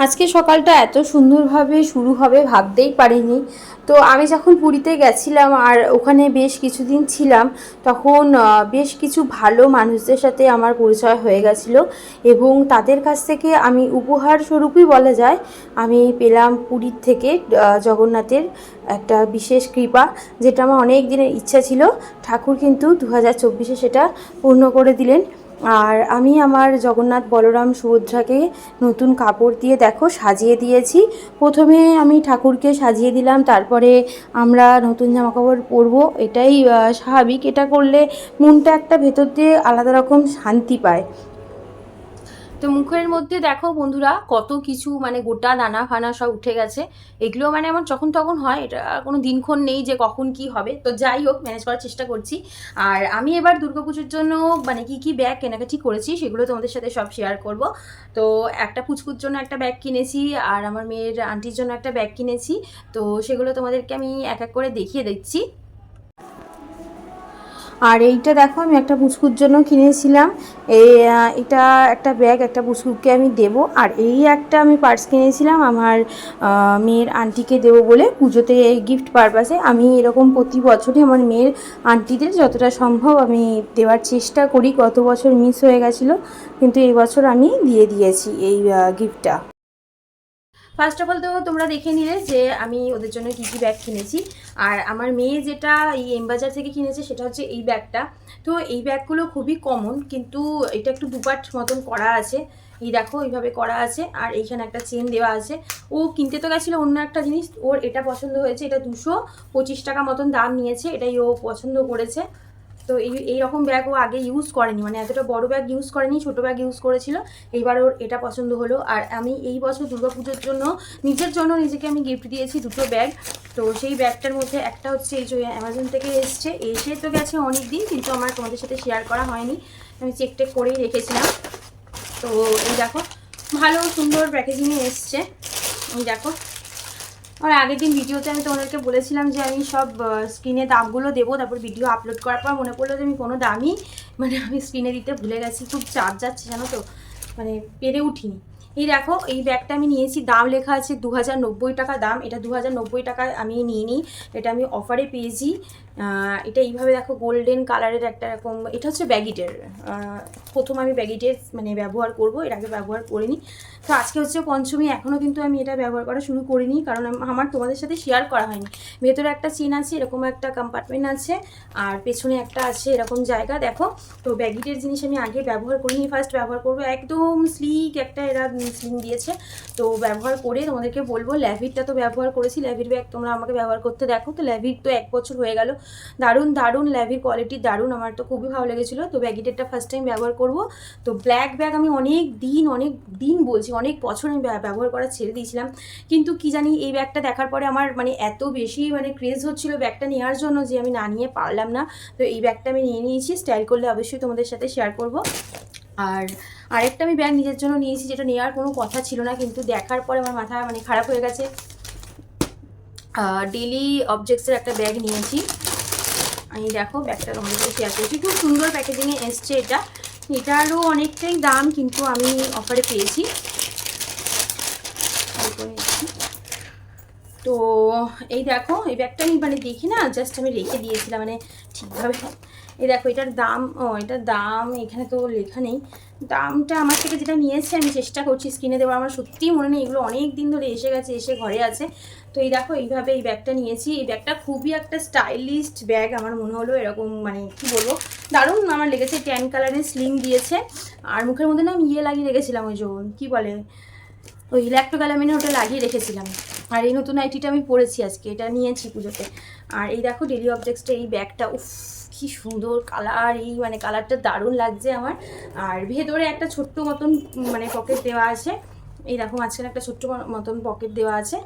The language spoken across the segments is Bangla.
আজকে সকালটা এত সুন্দরভাবে শুরু হবে ভাবতেই পারিনি। তো আমি যখন পুরীতে গেছিলাম আর ওখানে বেশ কিছুদিন ছিলাম, তখন বেশ কিছু ভালো মানুষদের সাথে আমার পরিচয় হয়ে গেছিলো এবং তাদের কাছ থেকে আমি উপহার স্বরূপই বলা যায় আমি পেলাম পুরীর থেকে জগন্নাথের একটা বিশেষ কৃপা, যেটা আমার অনেক দিনের ইচ্ছা ছিল। ঠাকুর কিন্তু 2024-এ সেটা পূর্ণ করে দিলেন। আর আমি আমার জগন্নাথ বলরাম সুভদ্রাকে নতুন কাপড় দিয়ে দেখো সাজিয়ে দিয়েছি। প্রথমে আমি ঠাকুরকে সাজিয়ে দিলাম, তারপরে আমরা নতুন জামাকাপড় পরবো, এটাই স্বাভাবিক। এটা করলে মনটা একটা ভেতর দিয়ে আলাদা রকম শান্তি পায়। তো মুখের মধ্যে দেখো বন্ধুরা কত কিছু মানে গোটা দানা ফানা সব উঠে গেছে। এগুলো মানে আমার যখন তখন হয়, এটা কোনো দিনক্ষণ নেই যে কখন কি হবে। তো যাই হোক, ম্যানেজ করার চেষ্টা করছি। আর আমি এবার দুর্গাপুজোর জন্য মানে কি ব্যাগ কেনাকাটি করেছি সেগুলো তোমাদের সাথে সব শেয়ার করব। তো একটা পুচকুর জন্য একটা ব্যাগ কিনেছি, আর আমার মেয়ের আন্টির জন্য একটা ব্যাগ কিনেছি। তো সেগুলো তোমাদেরকে আমি এক এক করে দেখিয়ে দিচ্ছি। আর এইটা দেখো আমি একটা পুচকুর জন্য কিনেছিলাম। এটা একটা ব্যাগ একটা পুচকুকে আমি দেব। আর এই একটা আমি পার্স কিনেছিলাম আমার মেয়ের আন্টিকে দেবো বলে, পুজোতে গিফট পারপাসে। আমি এরকম প্রতি বছরই আমার মেয়ের আন্টিদের যতটা সম্ভব আমি দেওয়ার চেষ্টা করি। গত বছর মিস হয়ে গেছিলো, কিন্তু এই বছর আমি দিয়ে দিয়েছি এই গিফটটা। ফার্স্ট অফ অল তো তোমরা দেখে নিলে যে আমি ওদের জন্য কী ব্যাগ কিনেছি। আর আমার মেয়ে যেটা এই এমবাজার থেকে কিনেছে সেটা হচ্ছে এই ব্যাগটা। তো এই ব্যাগগুলো খুবই কমন, কিন্তু এটা একটু দুপাট মতন করা আছে। এই দেখো এইভাবে করা আছে, আর এইখানে একটা চেন দেওয়া আছে। ও কিনতে তো গেছিলো অন্য একটা জিনিস, ওর এটা পছন্দ হয়েছে। এটা 225 টাকা মতন দাম নিয়েছে, এটাই ও পছন্দ করেছে। তো এই রকম ব্যাগ ও আগে ইউজ করেনি, মানে এতটা বড় ব্যাগ ইউজ করেনি, ছোটো ব্যাগ ইউজ করেছিল। এইবার ওর এটা পছন্দ হলো। আর আমি এই বছর দুর্গাপুজোর জন্য নিজের জন্য নিজেকে আমি গিফট দিয়েছি দুটো ব্যাগ। তো সেই ব্যাগটার মধ্যে একটা হচ্ছে এই যে অ্যামাজন থেকে এসে তো গেছে অনেক দিন, কিন্তু আমার তোমাদের সাথে শেয়ার করা হয়নি, আমি চেক টেক করেই রেখেছিলাম। তো এই দেখো ভালো সুন্দর প্যাকেজিংয়ে এসছে। এই দেখো, আর আগের দিন ভিডিওতে আমি তোমাদেরকে বলেছিলাম যে আমি সব স্ক্রিনে দামগুলো দেবো, তারপর ভিডিও আপলোড করার পর মনে পড়লো যে আমি কোনো দামই মানে আমি স্ক্রিনে দিতে ভুলে গেছি। খুব চাপ যাচ্ছে জানো তো, মানে পেরে উঠিনি। এই দেখো এই ব্যাগটা আমি নিয়েছি, দাম লেখা আছে 2090 টাকা দাম। এটা 2090 টাকায় আমি নিয়ে নিই, এটা আমি অফারে পেয়েছি। এটা এইভাবে দেখো গোল্ডেন কালারের একটা এরকম, এটা হচ্ছে ব্যাগিটের। প্রথম আমি ব্যাগিটের মানে ব্যবহার করব, এর আগে ব্যবহার করিনি। তো আজকে হচ্ছে পঞ্চমী, এখনও কিন্তু আমি এটা ব্যবহার করা শুরু করিনি, কারণ আমার তোমাদের সাথে শেয়ার করা হয়নি। ভেতরে একটা চেন আছে, এরকম একটা কম্পার্টমেন্ট আছে, আর পেছনে একটা আছে এরকম জায়গা দেখো। তো ব্যাগিটের জিনিস আমি আগে ব্যবহার করিনি, ফার্স্ট ব্যবহার করবো। একদম স্লিক একটা এরা স্লিং দিয়েছে, তো ব্যবহার করে তোমাদেরকে বলবো। ল্যাভিরটা তো ব্যবহার করেছি, ল্যাভির ব্যাগ তোমরা আমাকে ব্যবহার করতে দেখো। তো ল্যাভির তো 1 বছর হয়ে গেল, দারুণ দারুণ ল্যাভির কোয়ালিটি দারুণ, আমার তো খুবই ভালো লেগেছিলো। তো ব্যাগিটেরটা ফার্স্ট টাইম ব্যবহার করব। তো ব্ল্যাক ব্যাগ আমি অনেক দিন বলছি অনেক বছর আমি ব্যবহার করা ছেড়ে দিয়েছিলাম, কিন্তু কি জানি এই ব্যাগটা দেখার পরে আমার মানে এত বেশি মানে ক্রেজ হচ্ছিলো ব্যাগটা নেওয়ার জন্য যে আমি না নিয়ে পারলাম না। তো এই ব্যাগটা আমি নিয়ে নিয়েছি, স্টাইল করলে অবশ্যই তোমাদের সাথে শেয়ার করব। আর আরেকটা আমি ব্যাগ নিজের জন্য নিয়েছি, যেটা নেওয়ার কোনো কথা ছিল না, কিন্তু দেখার পরে আমার মাথা মানে খারাপ হয়ে গেছে। ডেলি অবজেক্টসের একটা ব্যাগ নিয়েছি আমি, দেখো ব্যাগটা তোমাদের সাথে শেয়ার করছি। খুব সুন্দর প্যাকেজিংয়ে এসছে এটা, এটারও অনেকটাই দাম, কিন্তু আমি অফারে পেয়েছি। তো এই দেখো এই ব্যাগটা আমি মানে দেখি না, জাস্ট আমি রেখে দিয়েছিলাম মানে ঠিকভাবে। এই দেখো এটার দাম, এটার দাম এখানে তো লেখা নেই দামটা। আমার থেকে যেটা নিয়েছে আমি চেষ্টা করছি স্ক্রিনে দেওয়ার, আমার সত্যিই মনে নেই, এগুলো অনেক দিন ধরে এসে গেছে, এসে ঘরে আছে। তো এই দেখো এইভাবে এই ব্যাগটা নিয়েছি। এই ব্যাগটা খুবই একটা স্টাইলিস্ট ব্যাগ আমার মনে হলো, এরকম মানে কি বলবো দারুণ আমার লেগেছে। ট্যান কালারের স্লিং দিয়েছে, আর মুখের মধ্যে না আমি লাগিয়ে রেখেছিলাম, ওই যে কী বলে ওই ইলেকট্রোক্যালামিনে, ওটা লাগিয়ে রেখেছিলাম। আর এই নতুন নাইটিটা আমি পরেছি আজকে, এটা নিয়েছি পুজোতে। আর এই দেখো ডেলি অবজেক্টসটা এই ব্যাগটা, উফ কি সুন্দর কালার, এই মানে কালারটা দারুণ লাগছে আমার। আর ভেতরে একটা ছোট্ট মতন মানে পকেট দেওয়া আছে, এই দেখো মাঝখানে একটা ছোট্ট মতন পকেট দেওয়া আছে।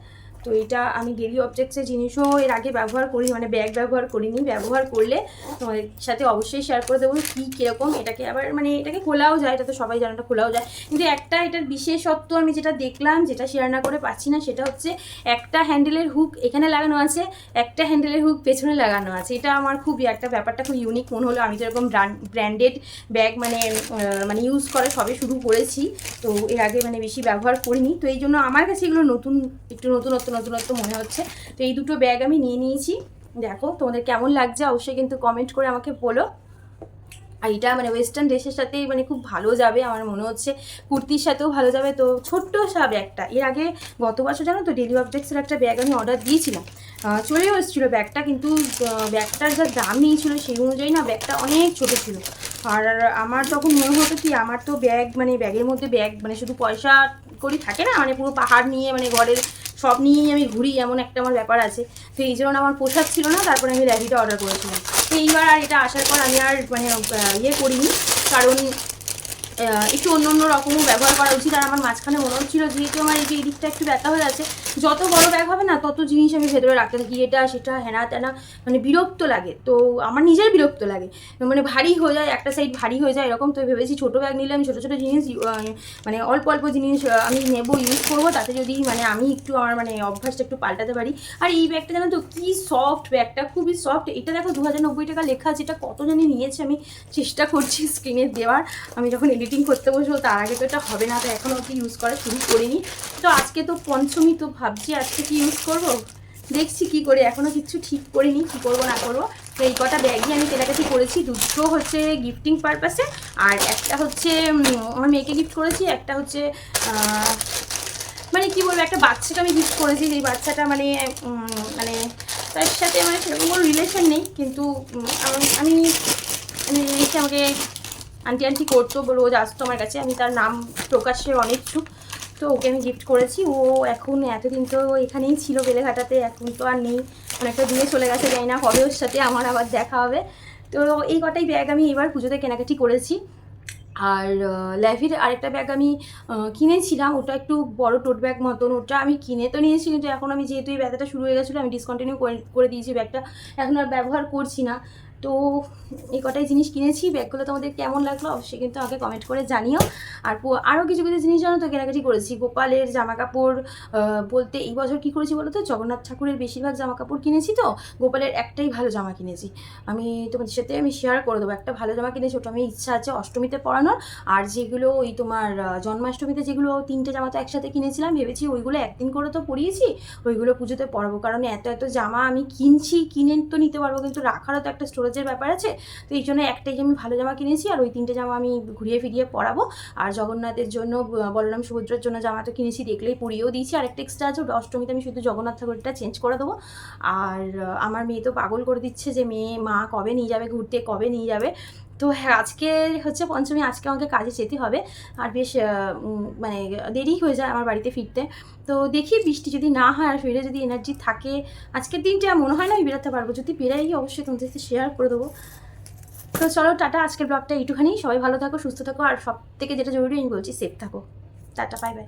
তো এটা আমি ডেলি অবজেক্টসের জিনিসও এর আগে ব্যবহার করি, মানে ব্যাগ ব্যবহার করিনি, ব্যবহার করলে তোমাদের সাথে অবশ্যই শেয়ার করে দেবো কী কীরকম। এটাকে আবার মানে এটাকে খোলাও যায়, এটা তো সবাই জানে, এটা খোলাও যায়, কিন্তু একটা এটার বিশেষত্ব আমি যেটা দেখলাম, যেটা শেয়ার না করে পাচ্ছি না, সেটা হচ্ছে একটা হ্যান্ডেলের হুক এখানে লাগানো আছে, একটা হ্যান্ডেলের হুক পেছনে লাগানো আছে। এটা আমার খুবই একটা ব্যাপারটা খুব ইউনিক মনে হলো। আমি তো এরকম ব্র্যান্ডেড ব্যাগ মানে ইউজ করা সবে শুরু করেছি, তো এর আগে মানে বেশি ব্যবহার করিনি, তো এই জন্য আমার কাছে এগুলো নতুন, একটু নতুনত্ব মনে হচ্ছে। তো এই দুটো ব্যাগ আমি নিয়ে নিয়েছি। দেখো তোমাদের কেমন লাগছে অবশ্যই কিন্তু কমেন্ট করে আমাকে বলো। আর এটা মানে ওয়েস্টার্ন ড্রেসের সাথে মানে খুব ভালো যাবে আমার মনে হচ্ছে, কুর্তির সাথেও ভালো যাবে। তো ছোট্ট সা ব্যাগটা, এর আগে গত বছর জানো তো ডেলি অবজেক্টসের একটা ব্যাগ আমি অর্ডার দিয়েছিলাম, চলেও এসেছিলো ব্যাগটা, কিন্তু ব্যাগটার যা দাম নিয়েছিল সেই অনুযায়ী না ব্যাগটা অনেক ছোটো ছিল। আর আমার তখন মনে হতো কি, আমার তো ব্যাগ মানে ব্যাগের মধ্যে ব্যাগ মানে শুধু পয়সা করি থাকে না, মানে পুরো পাহাড় নিয়ে মানে ঘরের সব নিয়েই আমি ঘুরি, এমন একটা আমার ব্যাপার আছে। তো এই জন্য আমার পোশাক ছিল না, তারপরে আমি ল্যাভিটা অর্ডার করেছিলাম। তো এইবার আর এটা আসার পর আমি আর মানে ইয়ে করিনি, কারণ একটু অন্য রকমও ব্যবহার করা উচিত। আর আমার মাঝখানে মনে হচ্ছিলো যেহেতু আমার এই যে এদিকটা একটু ব্যথা হয়ে আছে, যত বড় ব্যাগ হবে না তত জিনিস আমি ভেতরে রাখতে থাকি, এটা সেটা হেনা তেনা, মানে বিরক্ত লাগে। তো আমার নিজের বিরক্ত লাগে, মানে ভারী হয়ে যায়, একটা সাইড ভারী হয়ে যায় এরকম। তো ভেবেছি ছোটো ব্যাগ নিলে আমি ছোটো ছোটো জিনিস মানে অল্প জিনিস আমি নেবো, ইউজ করবো, তাতে যদি মানে আমি একটু আমার মানে অভ্যাসটা একটু পাল্টাতে পারি। আর এই ব্যাগটা জানো তো কি সফট, ব্যাগটা খুবই সফট। এটা দেখো 2090 টাকা লেখা আছে, এটা কত জানি নিয়েছে, আমি চেষ্টা করছি স্ক্রিনে দেওয়ার। আমি যখন এডিটিং করতে বসবো তার আগে তো এটা হবে না, তো এখনও অবধি ইউজ করা শুরু করিনি। তো আজকে তো পঞ্চমী, তো ভাবছি আজকে কি ইউজ করব, দেখছি কি করে, এখনও কিছু ঠিক করিনি কী করবো না করবো। তো এই কটা ব্যাগই আমি কেনাকাটি করেছি, দুটো হচ্ছে গিফটিং পারপাসে, আর একটা হচ্ছে আমার মেয়েকে গিফট করেছি, একটা হচ্ছে মানে কী বলবো, একটা বাচ্চাকে আমি গিফট করেছি, যেই বাচ্চাটা মানে মানে তার সাথে মানে সেরকম কোনো রিলেশন নেই, কিন্তু আমি রিলেশন আমাকে আন্টি করতো, রোজ আসতো আমার কাছে, আমি তার নাম প্রকাশ্যে অনিচ্ছুক। তো ওকে আমি গিফট করেছি। ও এখন এতদিন তো এখানেই ছিল বেলেঘাটাতে, এখন তো আর নেই, অনেকটা দূরে চলে গেছে, জানি না কবে ওর সাথে আমার আবার দেখা হবে। তো এই কটাই ব্যাগ আমি এবার পুজোতে কেনাকাটি করেছি। আর ল্যাভির আরেকটা ব্যাগ আমি কিনেছিলাম, ওটা একটু বড় টোট ব্যাগ মতন, ওটা আমি কিনে তো নিয়েছি, কিন্তু এখন আমি যেহেতু এই ব্যথাটা শুরু হয়ে গেছিলো আমি ডিসকন্টিনিউ করে দিয়েছি ব্যাগটা, এখন আর ব্যবহার করছি না। তো এই কটাই জিনিস কিনেছি। ব্যাগগুলো তোমাদের কেমন লাগলো অবশ্যই কিন্তু আমাকে কমেন্ট করে জানিও। আর আরও কিছু জিনিস জানো তো কেনাকাটি করেছি, গোপালের জামা কাপড় বলতে এই বছর কী করেছি বলো তো, জগন্নাথ ঠাকুরের বেশিরভাগ জামা কাপড় কিনেছি, তো গোপালের একটাই ভালো জামা কিনেছি, আমি তোমাদের সাথে আমি শেয়ার করে দেবো। একটা ভালো জামা কিনেছি, ওটা আমি ইচ্ছা আছে অষ্টমীতে পরানোর। আর যেগুলো ওই তোমার জন্মাষ্টমীতে যেগুলো 3টে জামা তো একসাথে কিনেছিলাম, ভেবেছি ওইগুলো একদিন করে তো পরিয়েছি, ওইগুলো পুজোতে পরাবো, কারণ এত জামা আমি কিনে তো নিতে পারবো, কিন্তু রাখারও তো একটা স্টোরেজের ব্যাপার আছে। তো এই জন্য একটাই আমি ভালো জামা কিনেছি, আর ওই 3টে জামা আমি ঘুরিয়ে ফিরিয়ে পরাবো। আর জগন্নাথের জন্য বলরাম সুভদ্রার জন্য জামা তো কিনেছি, দেখলেই পরিয়েও দিয়েছি, আর একটা এক্সট্রা আছে, ওটা অষ্টমীতে আমি শুধু জগন্নাথ ঠাকুরটা চেঞ্জ করে দেবো। আর আমার মেয়ে তো পাগল করে দিচ্ছে যে মা কবে নিয়ে যাবে ঘুরতে, কবে নিয়ে যাবে। তো হ্যাঁ, আজকে হচ্ছে পঞ্চমী, আজকে আমাকে কাজে যেতে হবে, আর বেশ মানে দেরি হয়ে যায় আমার বাড়িতে ফিরতে। তো দেখি বৃষ্টি যদি না হয় আর শরীরে যদি এনার্জি থাকে, আজকের দিনটা মনে হয় না আমি বেরোতে পারবো, যদি বেরাই অবশ্যই তোমাদের সাথে শেয়ার করে দেবো। তো চলো টাটা, আজকের ব্লগটা এইটুখানি। সবাই ভালো থাকো, সুস্থ থাকো, আর সব থেকে যেটা জরুরি আমি বলছি সেফ থাকো। Tata, bye bye.